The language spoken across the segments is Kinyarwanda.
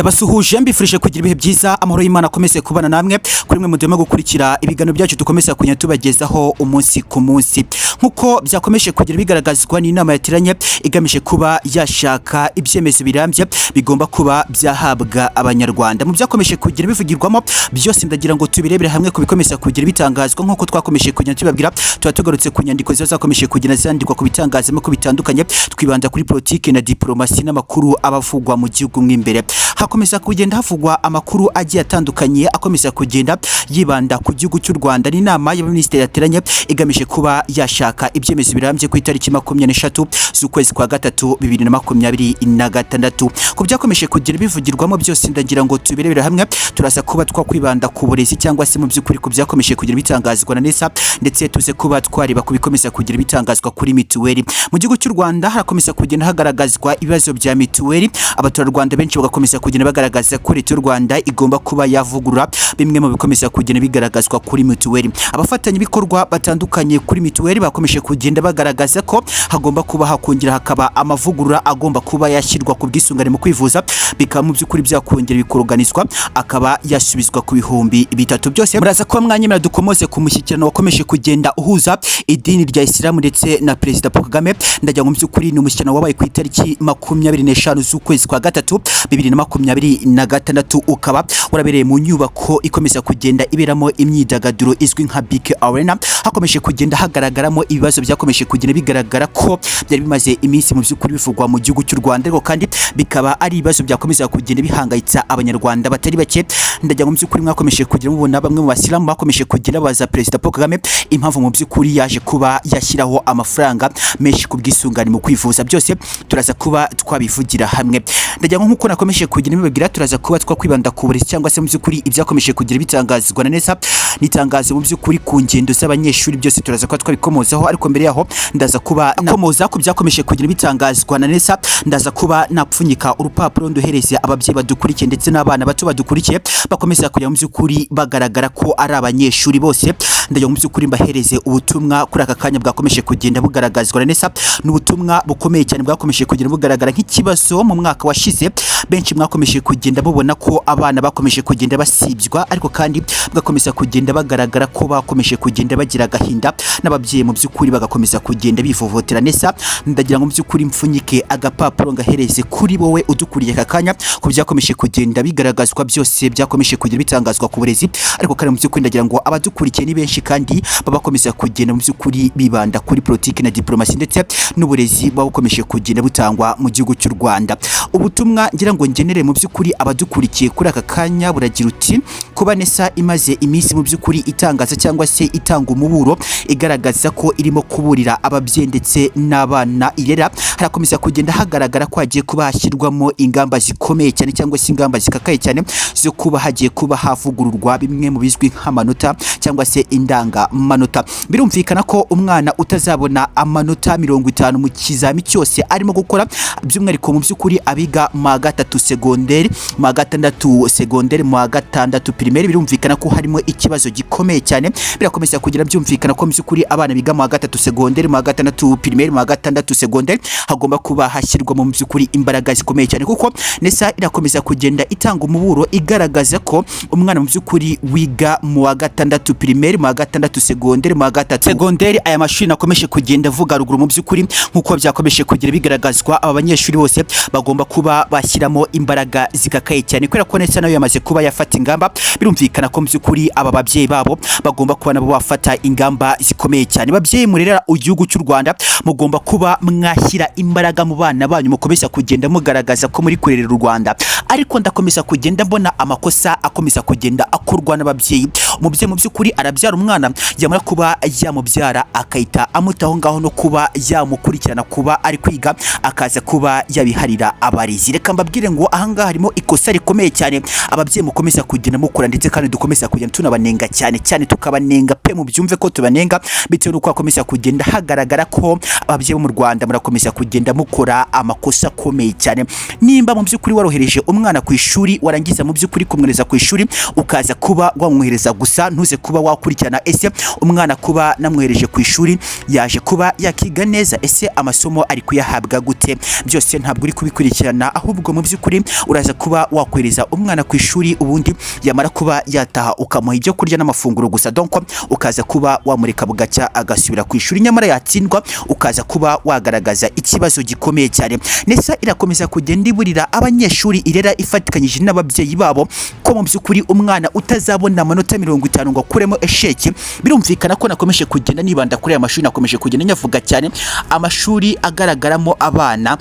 ndabasuhuje mbifurije kugira ibihe byiza amahoro y'Imana akomeze kubana namwe kuri mwe mudema gukurikira ibiganiro byacu dukomeza kunya tubagezaho umunsi ku munsi nkuko byakomeje kugira bigaragazwa n'inama yatiranye igamije kuba yashaka ibyemezo birambye bigomba kuba byahabwa abanyarwanda mu byakomeje kugira bivugirwamo byose ndagira ngo tubirebere hamwe ku bikomeza kugira bitangazwa nkuko twakomeje kunya tubabwira tuatugarutse ku nyandiko zakomeje kugira zandikwa ku bitangazamo ko bitandukanye twibanda kuri politike na diplomasi n'amakuru abavugwa mu gihugu mw'imbere hakomeza kugenda havugwa amakuru agiye atandukanye akomeza kugenda yibanda ku gihugu cy'u Rwanda n'inama y'abaminisitiri yateranye igamije kuba yashaka ibyemezo birambye ku itariki 23 z'ukwezi kwa gatatu 2026 ku byakomeje kugira bivugirwamo byose ndagira ngo tubirebere hamwe turasa kuba twakwibanda ku burezi cyangwa se mu by'ukuri ku byakomeje kugira bitangazwa na nesa ndetse tuze kuba twariba ku bikomeza kugira bitangazwa kuri mituweli mu gihugu cy'u Rwanda harakomeza kugenda hagaragazwa ibibazo bya mituweli abaturarwanda benshi bagakomeza kugenda bagaragaza ko leta y'u Rwanda igomba kuba yavugurura bimwe mu bikomeza kugenda bigaragazwa kuri mituweli abafatanya bikorwa batandukanye kuri mituweli bakomeje kugenda bagaragaza ko hagomba kuba hakongera hakaba amavugurura agomba kuba yashyirwa ku bwisungane mu kwivuza bikaba mu by'ukuri byakongera bikuruganizwa akaba yasubizwa ku bihumbi bitatu byose muraza kuba mwanyemera dukomoze ku mushyikirano wakomeje kugenda uhuza idini rya Islamu ndetse na Perezida Paul Kagame ndagira ngo mu by'ukuri ni umushyikirano wabaye ku itariki 25 z'ukwezi kwa gatatu 2026 ukaba warabereye mu nyubako ikomeza kugenda iberamo imyidagaduro izwi nka Big Arena hakomeje kugenda hagaragaramo ibibazo byakomeje kugenda bigaragara ko byari bimaze iminsi mu by'ukuri bivugwa mu gihugu cy'u Rwanda ariko kandi bikaba ari ibibazo byakomeza kugenda bihangayitsa abanyarwanda batari bake ndagira ngo mu by'ukuri mwakomeje kugenda mubona bamwe mu basilamu bakomeje kugenda baza Perezida Paul Kagame impamvu mu by'ukuri yaje kuba yashyiraho amafaranga menshi ku bwisungane mu kwivuza byose turaza kuba twabivugira hamwe ndagira ngo nkuko nakomeje kugira bibabwira turaza kuba twakwibanda ku burezi cyangwa se mu by'ukuri ibyakomeje kugira bitangazwa na nesa nitangaze mu by'ukuri ku ngendo z'abanyeshuri byose turaza kuba twabikomozaho ariko mbere yaho ndaza kuba nakomoza ku byakomeje kugira bitangazwa na nesa ndaza kuba napfunyika urupapuro ndohereze ababyeyi badukurikiye ndetse n'abana bato badukurikiye bakomeza kujya mu by'ukuri bagaragara ko ari abanyeshuri bose ndagira mu by'ukuri mbahereze ubutumwa kuri aka kanya bwakomeje kugenda bugaragazwa na nesa n'ubutumwa bukomeye cyane bwakomeje kugenda bugaragara nk'ikibazo mu mwaka washize benshi mwakomeje kugenda bubona ko abana bakomeje kugenda basibywa ariko kandi bagakomeza kugenda bagaragara ko bakomeje kugenda bagira gahinda n'ababyeyi mu by'ukuri bagakomeza kugenda bivovotera nesa ndagira ngo mu by'ukuri mfunyike agapapuro ngahereze kuri wowe udukuriye aka kanya ku byakomeje kugenda bigaragazwa byose byakomeje kugira bitangazwa ku burezi ariko kandi mu by'ukuri ndagira ngo abadukurikiye ni benshi kandi babakomeza kugenda mu by'ukuri bibanda kuri politike na diplomasi ndetse n'uburezi bakomeje kugenda butangwa mu gihugu cy'u Rwanda ubutumwa ngira ngo ngenere mu by'ukuri abadukurikiye kuri aka kanya buragira uti kuba nesa imaze iminsi mu by'ukuri itangaza cyangwa se itanga umuburo igaragaza ko irimo kuburira ababyeyi ndetse n'abana irera harakomeza kugenda hagaragara ko hagiye kuba hashyirwamo ingamba zikomeye cyane cyangwa se ingamba zikakaye cyane zo kuba hagiye kuba havugururwa bimwe mu bizwi nk'amanota cyangwa se indangamanota birumvikana ko umwana utazabona amanota 50 mu kizami cyose arimo gukora by'umwihariko mu by'ukuri abiga mu gatatu secondaire mu gatandatu secondaire mu gatandatu primaire birumvikana ko harimo ikibazo gikomeye cyane birakomeza kugira byumvikana ko mu by'ukuri abana biga mu gatatu secondaire mu gatandatu primaire mu gatandatu secondaire hagomba kuba hashyirwa mu by'ukuri imbaraga zikomeye cyane kuko nesa irakomeza kugenda itanga umuburo igaragaza ko umwana mu by'ukuri wiga mu gatandatu primaire mu gatandatu secondaire mu gatatu secondaire aya mashuri nakomeje kugenda vuga ruguru mu by'ukuri nkuko byakomeje kugira bigaragazwa aba banyeshuri bose bagomba kuba bashyiramo imbaraga zikakaye cyane kubera ko nesa nayo yamaze kuba yafata ingamba birumvikana ko mu by'ukuri aba babyeyi babo bagomba kuba nabo bafata ingamba zikomeye cyane babyeyi murera igihugu cy'u Rwanda mugomba kuba mwashyira imbaraga mu bana banyu mukomeza kugenda mugaragaza ko muri kurerera u Rwanda ariko ndakomeza kugenda mbona amakosa akomeza kugenda akorwa n'ababyeyi umubyeyi mu by'ukuri arabyara umwana yamara kuba yamubyara akayita amutaho ngaho no kuba yamukurikirana kuba ari kwiga akaza kuba yabiharira abarizi reka mbabwire ngo ahangaha harimo ikosa rikomeye cyane ababyeyi mukomeza kugenda mukora ndetse kandi dukomeza kugenda tunabanenga cyane cyane tukabanenga pe mu byumve ko tubanenga bitewe n'uko akomeza kugenda hagaragara ko ababyeyi bo mu Rwanda murakomeza kugenda mukora amakosa akomeye cyane nimba mu by'ukuri warohereje umwana ku ishuri warangiza mu by'ukuri kumwereza ku ishuri ukaza kuba wamwohereza gusa ntuze kuba wakurikirana ese umwana kuba namwohereje ku ishuri yaje kuba yakiga neza ese amasomo ari kuyahabwa gute byose ntabwo uri kubikurikirana gukurikirana, ahubwo mu by'ukuri uraza kuba wakwereza umwana ku ishuri, ubundi yamara kuba yataha ukamuha ibyo kurya n'amafunguro gusa, donc ukaza kuba wamureka bugacya agasubira ku ishuri. Nyamara yatsindwa ukaza kuba wagaragaza ikibazo gikomeye cyane. Nesa irakomeza kugenda iburira abanyeshuri irera ifatikanyije n'ababyeyi babo ko mu by'ukuri umwana utazabona amanota 50 ngo akuremo esheki. Birumvikana ko nakomeje kugenda nibanda kuri aya mashuri, nakomeje kugenda nyavuga cyane amashuri agaragaramo abana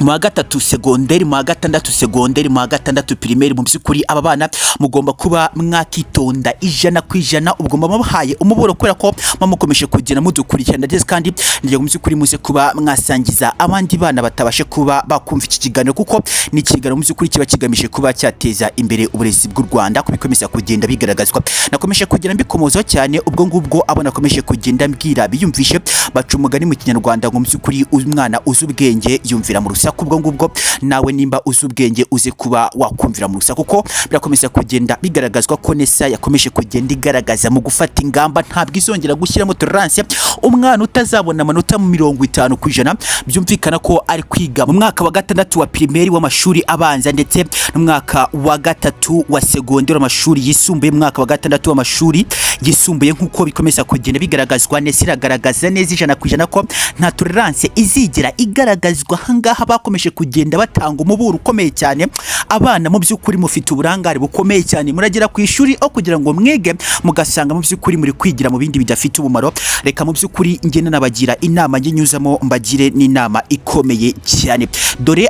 mu gatatu segonderi, mu gatandatu segonderi, mu gatandatu primaire. Mu by'ukuri aba bana mugomba kuba mwakitonda 100%, ubwo mabahaye umuburo kubera ko mamukomeje kugenda mudukurikirana ndetse kandi ndiye mu by'ukuri muze kuba mwasangiza abandi bana batabashe kuba bakumva iki kiganiro, kuko ni ikiganiro mu by'ukuri kiba kigamije kuba cyateza imbere uburezi bw'u Rwanda, kubikomeza kugenda bigaragazwa. Nakomeje kugenda mbikomozo cyane, ubwo ngubwo abo nakomeje kugenda mbwira biyumvishe, baca umugani mu Kinyarwanda ngo mu by'ukuri umwana uzi ubwenge yumvira mu rusaku. Ubwo ngubwo nawe nimba uzi ubwenge uze kuba wakumvira mu rusaku, kuko birakomeza kugenda bigaragazwa ko Nesa yakomeje kugenda igaragaza mu gufata ingamba ntabwo izongera gushyiramo tolerance umwana utazabona amanota 50%. Byumvikana ko ari kwiga mu mwaka wa gatandatu wa primaire w'amashuri abanza ndetse n'umwaka wa gatatu wa segonderi w'amashuri yisumbuye, mwaka wa gatandatu w'amashuri yisumbuye. Nkuko bikomeza kugenda bigaragazwa, Nesa iragaragaza neza 100% ko nta tolerance izigera igaragazwa. Hangaha bakomeje kugenda batanga umuburo ukomeye cyane. Abana mu by'ukuri mufite uburangare bukomeye cyane, muragera ku ishuri aho kugira ngo mwege mugasanga mu by'ukuri muri kwigira mu bindi bidafite umumaro. Reka mu by'ukuri ngene nabagira inama ngenyuzamo mbagire n'inama ikomeye cyane. Dore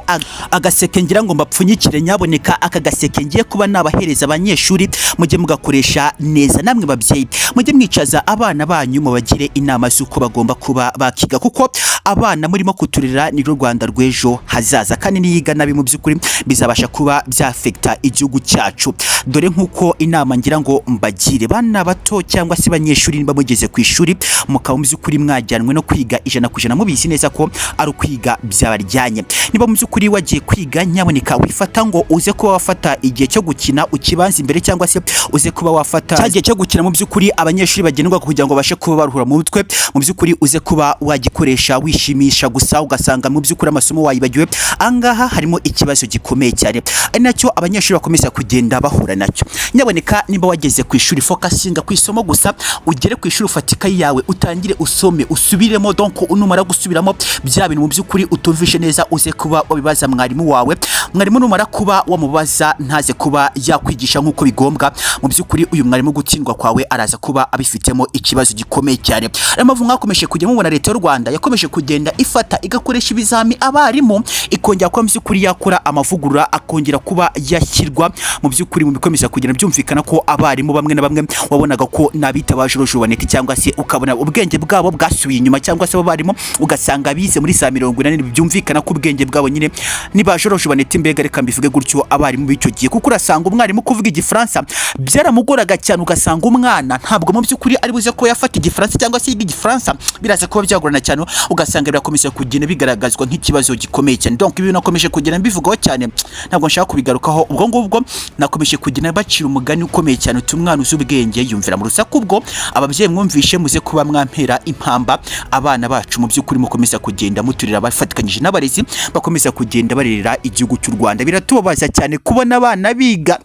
agaseke ngira ngo mbapfunyikire, nyaboneka aka gaseke ngiye kuba nabahereza abanyeshuri, mujye mugakoresha neza. Namwe babyeyi mujye mwicaza abana banyu mubagire inama z'uko bagomba kuba bakiga, kuko abana murimo kuturera ni Rwanda rw'ejo hazaza, kandi niyiga nabi mu by'ukuri bizabasha kuba byafekta igihugu cyacu. Dore nkuko inama ngira ngo mbagire bana bato cyangwa se banyeshuri, niba mugeze ku ishuri mukaba mu by'ukuri mwajyanwe no kwiga 100% mubizi neza ko ari kwiga byabaryanye. Niba mu by'ukuri wagiye kwiga, nyaboneka wifata ngo uze kuba wafata igihe cyo gukina ukibanza imbere, cyangwa se uze kuba wafata cyagiye cyo gukina mu by'ukuri abanyeshuri bagenerwa kugira ngo bashe kuba baruhura mu mutwe. Mu by'ukuri uze kuba wagikoresha wishimisha gusa, ugasanga mu by'ukuri amasomo wayibagiwe. Angaha harimo ikibazo gikomeye cyane, ari nacyo abanyeshuri bakomeza kugenda bahura nacyo. Nyaboneka niba wageze ku ishuri, focusinga ku isomo gusa, ugere ku ishuri ufatika yawe utangire usome usubiremo, donc unumara gusubiramo bya bintu mu by'ukuri utumvishe neza, uze kuba wabibaza mwarimu wawe. Mwarimu numara kuba wamubaza ntaze kuba yakwigisha nkuko bigombwa, mu by'ukuri uyu mwarimu gutsindwa kwawe araza kuba abifitemo ikibazo gikomeye cyane. Amavu mwakomeje kujya mubona leta y'u Rwanda yakomeje kugenda ifata igakoresha ibizami abarimu, ikongera kwa mu by'ukuri yakora amavugurura, akongera kuba yashyirwa mu by'ukuri mu bikomeza kugenda byumvikana ko abarimu bamwe na bamwe wabonaga ko nabita bajojobaneti, cyangwa se ukabona ubwenge bwabo bwasubiye inyuma, cyangwa se abarimu ugasanga bize muri za 40. Byumvikana ko ubwenge bwabo nyine nibajorojobaneti. Mbega reka mbivuge gutyo abarimu b'icyo gihe, kuko urasanga umwarimu kuvuga igifaransa byaramugoraga cyane, ugasanga umwana ntabwo mu by'ukuri ari buze ko yafata igifaransa cyangwa se yiga igifaransa, biraza kuba byagorana cyane, ugasanga birakomeza kugenda bigaragazwa nk'ikibazo gikomeye cyane. Donc ibi nakomeje kugenda mbivugaho cyane, ntabwo nshaka kubigarukaho. Ubwo ngubwo nakomeje kugenda bacira umugani ukomeye cyane, utumwana uzi ubwenge yumvira mu rusaku. Ubwo ababyeyi mwumvishe muze kuba mwampera impamba abana bacu, mu by'ukuri mukomeza kugenda muturira bafatikanyije n'abarezi bakomeza kugenda barerera igihugu cy'u Rwanda. Biratubabaza cyane kubona abana biga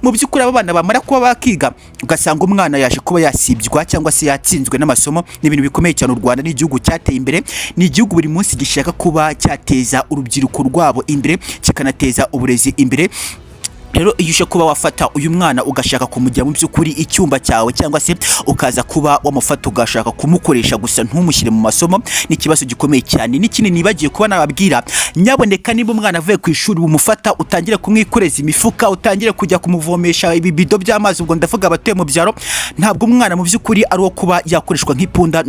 mu by'ukuri aba bana bamara kuba bakiga ugasanga umwana yaje kuba yasibywa cyangwa se yatsinzwe n'amasomo. Ni ibintu bikomeye cyane. U Rwanda ni igihugu cyateye imbere, ni igihugu buri munsi gishaka kuba cyateza urubyiruko rwabo imbere, kikanateza uburezi imbere. Rero iyo ushe kuba wafata uyu mwana ugashaka kumujya mu by'ukuri icyumba cyawe, cyangwa se ukaza kuba wamufata ugashaka kumukoresha gusa ntumushyire mu masomo, ni ikibazo gikomeye cyane. N'ikindi nibagiye kuba nababwira, nyaboneka niba umwana avuye ku ishuri umufata utangire kumwikoreza imifuka, utangire kujya kumuvomesha ibibido by'amazi. Ubwo ndavuga abatuye mu byaro, ntabwo umwana mu by'ukuri ari uwo kuba yakoreshwa nk'ipunda.